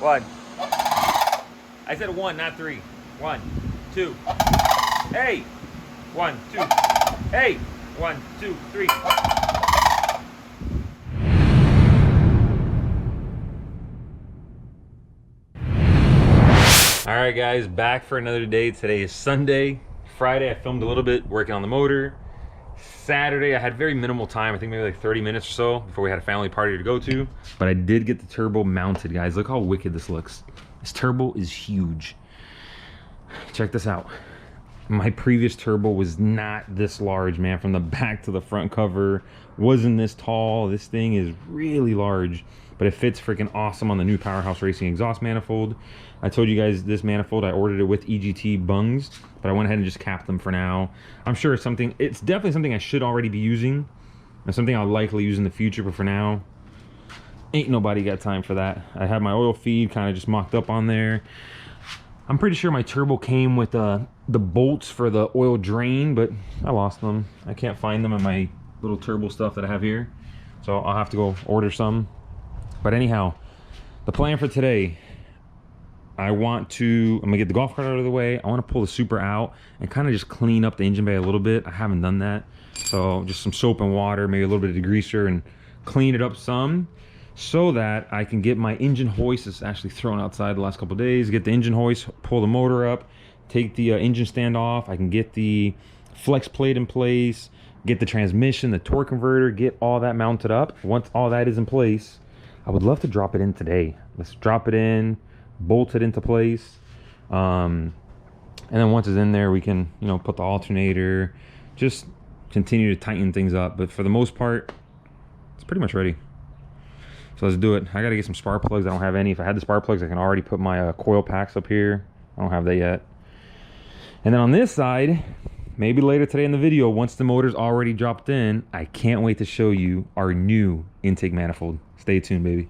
One. I said 1, not 3. 1, 2. Hey. 1, 2. Hey. 1, 2, 3. All right, guys, back for another day. Today is Sunday. Friday, I filmed a little bit working on the motor. Saturday, I had very minimal time. I think maybe like 30 minutes or so before we had a family party to go to. But I did get the turbo mounted, guys. Look how wicked this looks. This turbo is huge. Check this out. My previous turbo was not this large, man. From the back to the front cover, wasn't this tall. This thing is really large, but it fits freaking awesome on the new Powerhouse Racing exhaust manifold. I told you guys this manifold, I ordered it with EGT bungs, but I went ahead and just capped them for now. I'm sure it's definitely something I should already be using, and something I'll likely use in the future, but for now, ain't nobody got time for that. I have my oil feed kind of just mocked up on there. I'm pretty sure my turbo came with the bolts for the oil drain, but I lost them. I can't find them in my little turbo stuff that I have here, so I'll have to go order some. But anyhow, the plan for today, I'm gonna get the golf cart out of the way. I want to pull the Supra out and kind of just clean up the engine bay a little bit. I haven't done that, so just some soap and water, maybe a little bit of degreaser, and clean it up some, so that I can get my engine hoist. It's actually thrown outside the last couple of days. Get the engine hoist, pull the motor up, take the engine stand off. I can get the flex plate in place, get the transmission, the torque converter, get all that mounted up. Once all that is in place, I would love to drop it in today. Let's drop it in, bolt it into place, and then once it's in there, we can, you know, put the alternator, just continue to tighten things up. But for the most part, it's pretty much ready. So let's do it. I gotta get some spark plugs. I don't have any. If I had the spark plugs, I can already put my coil packs up here. I don't have that yet. And then on this side, maybe later today in the video, once the motor's already dropped in, I can't wait to show you our new intake manifold. Stay tuned, baby.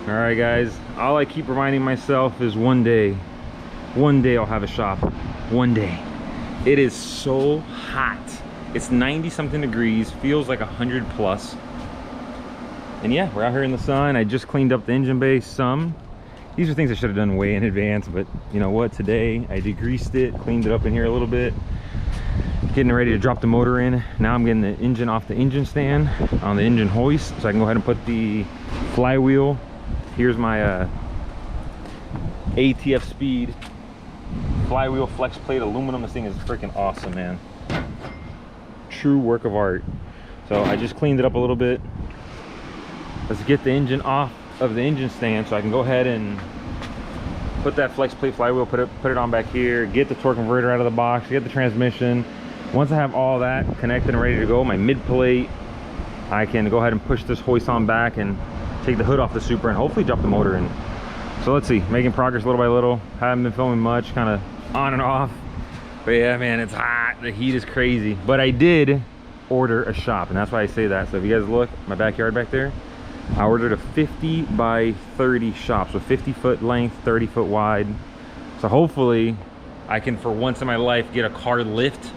All right, guys, all I keep reminding myself is one day I'll have a shop. One day. It is so hot. It's 90 something degrees, feels like 100 plus. And yeah, we're out here in the sun. I just cleaned up the engine bay some. These are things I should have done way in advance, but you know what, today I degreased it, cleaned it up in here a little bit, getting ready to drop the motor in. Now I'm getting the engine off the engine stand on the engine hoist, so I can go ahead and put the flywheel. Here's my ATF Speed flywheel flex plate aluminum. This thing is freaking awesome, man. True work of art. So I just cleaned it up a little bit. Let's get the engine off of the engine stand so I can go ahead and put that flex plate flywheel, put it on back here, get the torque converter out of the box, get the transmission. Once I have all that connected and ready to go, my mid plate, I can go ahead and push this hoist on back and take the hood off the Supra and hopefully drop the motor in. So let's see, making progress little by little. Haven't been filming much, kind of on and off. But yeah, man, it's hot. The heat is crazy. But I did order a shop, and that's why I say that. So if you guys look, my backyard back there, I ordered a 50 by 30 shop. So 50-foot length, 30-foot wide. So hopefully I can, for once in my life, get a car lift.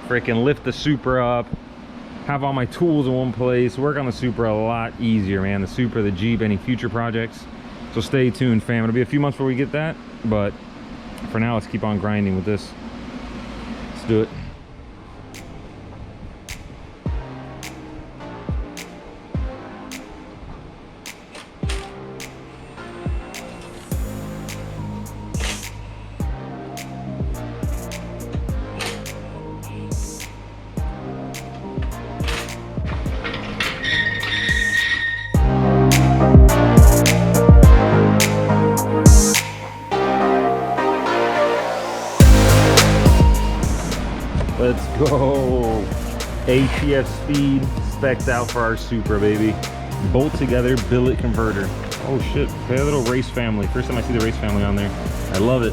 Freaking lift the Supra up. Have all my tools in one place. Work on the Supra a lot easier, man. The Supra, the Jeep, any future projects. So stay tuned, fam. It'll be a few months before we get that, but for now, let's keep on grinding with this. Let's do it. Let's go. ATF Speed spec'd out for our Supra, baby. Bolt together billet converter. Oh shit, they have a little race family. First time I see the race family on there. I love it.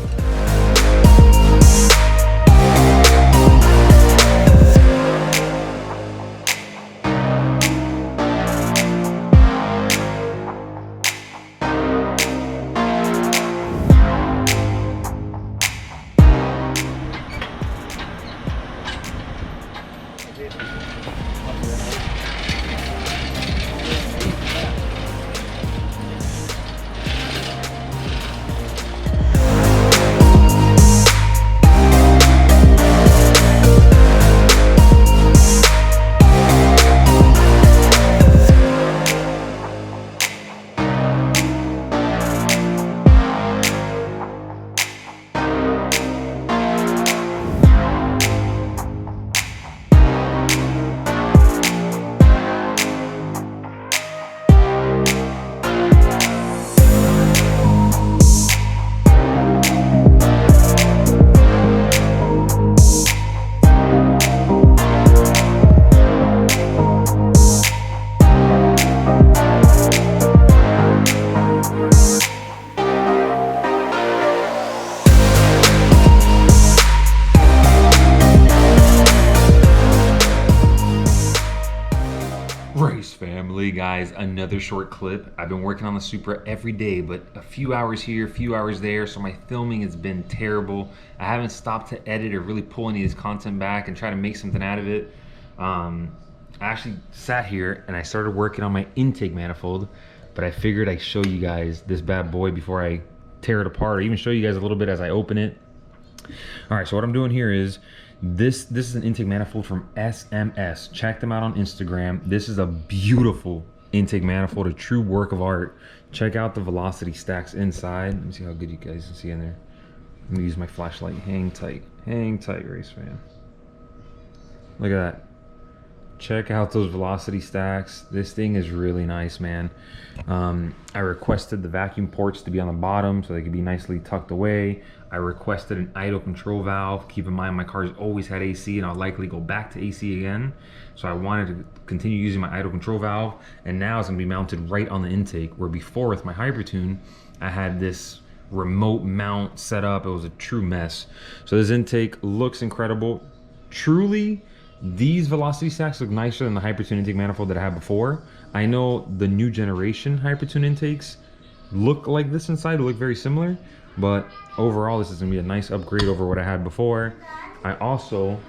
family, guys, another short clip. I've been working on the Supra every day, but a few hours here, a few hours there, so my filming has been terrible. I haven't stopped to edit or really pull any of this content back and try to make something out of it. I actually sat here and I started working on my intake manifold, but I figured I'd show you guys this bad boy before I tear it apart, or even show you guys a little bit as I open it. All right, so what I'm doing here is, this is an intake manifold from SMS. Check them out on Instagram. This is a beautiful intake manifold, a true work of art. Check out the velocity stacks inside. Let me see how good you guys can see in there. Let me use my flashlight. Hang tight, race fan. Look at that. Check out those velocity stacks. This thing is really nice, man. I requested the vacuum ports to be on the bottom so they could be nicely tucked away. I requested an idle control valve. Keep in mind, my car's always had AC and I'll likely go back to AC again. So I wanted to continue using my idle control valve, and now it's gonna be mounted right on the intake, where before with my Hypertune, I had this remote mount set up. It was a true mess. So this intake looks incredible. Truly, these velocity stacks look nicer than the Hypertune intake manifold that I had before. I know the new generation Hypertune intakes look like this inside, look very similar, but overall this is gonna be a nice upgrade over what I had before. I also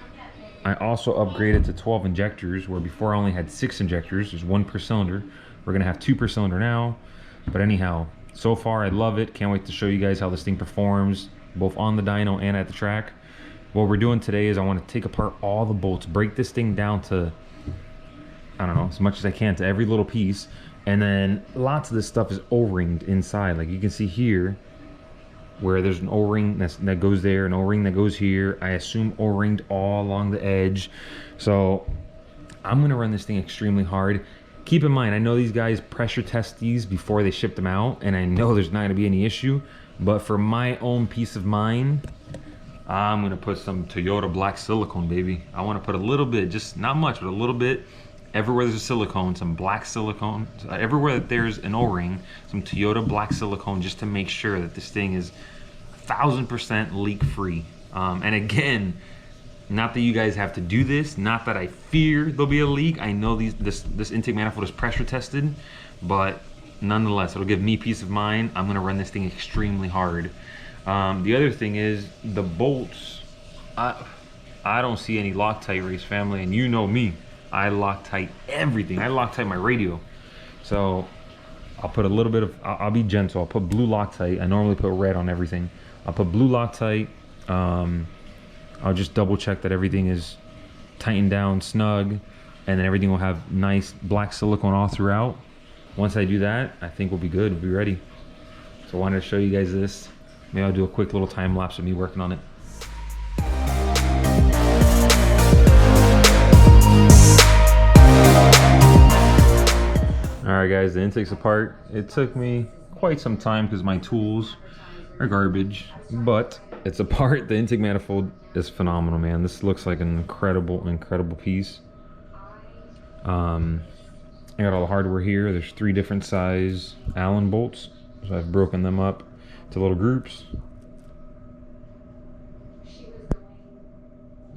upgraded to 12 injectors, where before I only had 6 injectors. There's 1 per cylinder. We're gonna have 2 per cylinder now. But anyhow, so far I love it. Can't wait to show you guys how this thing performs, both on the dyno and at the track. What we're doing today is I want to take apart all the bolts, break this thing down to, I don't know, as much as I can, to every little piece. And then lots of this stuff is O-ringed inside. Like you can see here, where there's an O-ring that goes there, an O-ring that goes here. I assume O-ringed all along the edge. So I'm gonna run this thing extremely hard. Keep in mind, I know these guys pressure test these before they ship them out, and I know there's not gonna be any issue, but for my own peace of mind, I'm gonna put some Toyota black silicone, baby. I wanna put a little bit, just not much, but a little bit, everywhere there's a silicone, some black silicone. Everywhere that there's an O-ring, some Toyota black silicone, just to make sure that this thing is 1000% leak free. And again, not that you guys have to do this, not that I fear there'll be a leak. I know this intake manifold is pressure tested, but nonetheless, it'll give me peace of mind. I'm gonna run this thing extremely hard. The other thing is the bolts. I don't see any Loctite, race family, and you know me. I Loctite everything. I Loctite my radio. So I'll put a little bit of, I'll be gentle. I'll put blue Loctite. I normally put red on everything. I'll put blue Loctite. I'll just double check that everything is tightened down snug, and then everything will have nice black silicone all throughout. Once I do that, I think we'll be good. We'll be ready. So I wanted to show you guys this. Maybe I'll do a quick little time lapse of me working on it. All right, guys, the intake's apart. It took me quite some time because my tools are garbage, but it's apart. The intake manifold is phenomenal, man. This looks like an incredible piece. I got all the hardware here. There's 3 different size Allen bolts, so I've broken them up to little groups.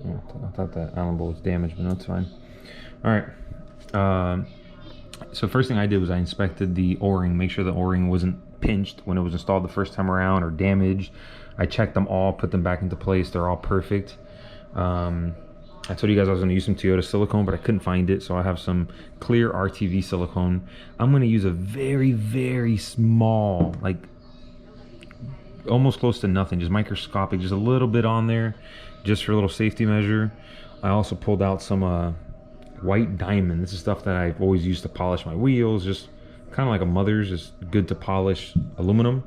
Oh, I thought that Allen bolt was damaged, but no, it's fine. All right. So first thing I did was I inspected the O-ring, make sure the O-ring wasn't pinched when it was installed the first time around or damaged. I checked them all, put them back into place. They're all perfect. I told you guys I was going to use some Toyota silicone, but I couldn't find it, so I have some clear RTV silicone. I'm going to use a very small, like almost close to nothing, just microscopic, just a little bit on there, just for a little safety measure. I also pulled out some white diamond. This is stuff that I've always used to polish my wheels, just kind of like a mother's, just good to polish aluminum.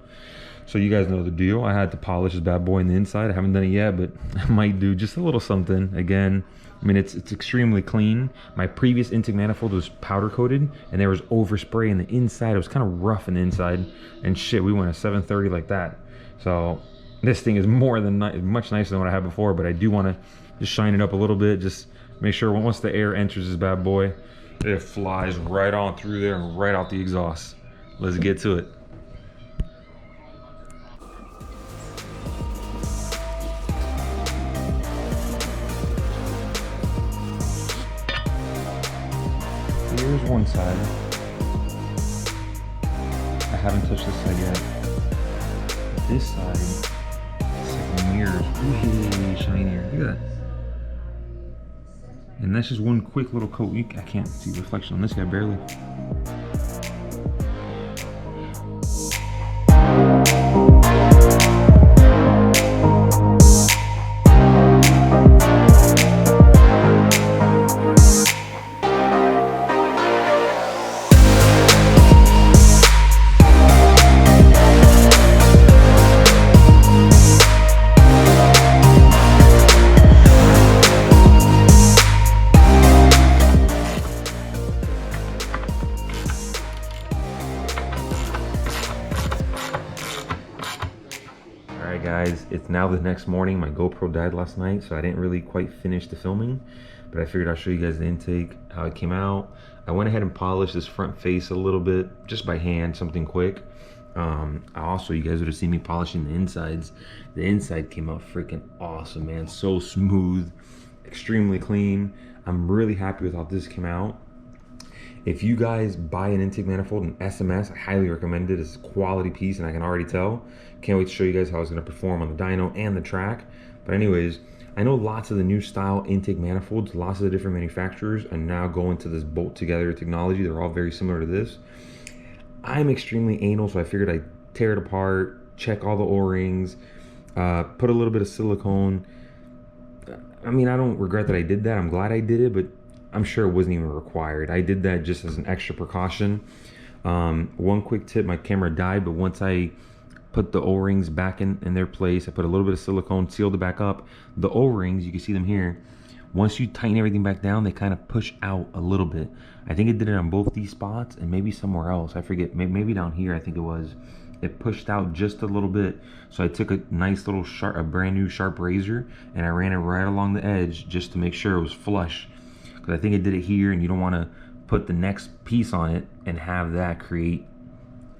So you guys know the deal. I had to polish this bad boy in the inside. I haven't done it yet, but I might do just a little something. Again, I mean, it's extremely clean. My previous intake manifold was powder coated, and there was overspray in the inside. It was kind of rough in the inside, and shit, we went a 730 like that. So this thing is much nicer than what I had before, but I do want to just shine it up a little bit. Just make sure once the air enters this bad boy, it flies right on through there and right out the exhaust. Let's get to it. here's one side. I haven't touched this side yet. This side, it's like mirrors, way shinier. Look at that. And that's just one quick little coat. I can't see reflection on this guy, barely. Alright guys, it's now the next morning. My GoPro died last night, so I didn't really quite finish the filming, but I figured I'll show you guys the intake, how it came out. I went ahead and polished this front face a little bit, just by hand, something quick. Also, you guys would have seen me polishing the insides. The inside came out freaking awesome, man. So smooth, extremely clean. I'm really happy with how this came out. If you guys buy an intake manifold, an SMS, I highly recommend it. It's a quality piece, and I can already tell. Can't wait to show you guys how it's gonna perform on the dyno and the track. But anyways, I know lots of the new style intake manifolds, lots of the different manufacturers are now going to this bolt together technology. They're all very similar to this. I'm extremely anal, so I figured I'd tear it apart, check all the O-rings, put a little bit of silicone. I mean, I don't regret that I did that. I'm glad I did it, but I'm sure it wasn't even required. I did that just as an extra precaution. One quick tip, my camera died, but once I put the O-rings back in their place, I put a little bit of silicone, sealed it back up. The O-rings, you can see them here. Once you tighten everything back down, they kind of push out a little bit. I think it did it on both these spots and maybe somewhere else. I forget, maybe down here, I think it was. It pushed out just a little bit. So I took a nice little a brand new sharp razor, and I ran it right along the edge just to make sure it was flush. Because I think it did it here, and you don't want to put the next piece on it and have that create,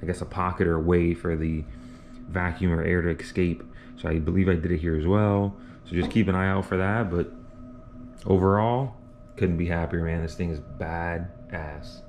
I guess, a pocket or a way for the vacuum or air to escape. So I believe I did it here as well. So just keep an eye out for that. But overall, couldn't be happier, man. This thing is bad ass.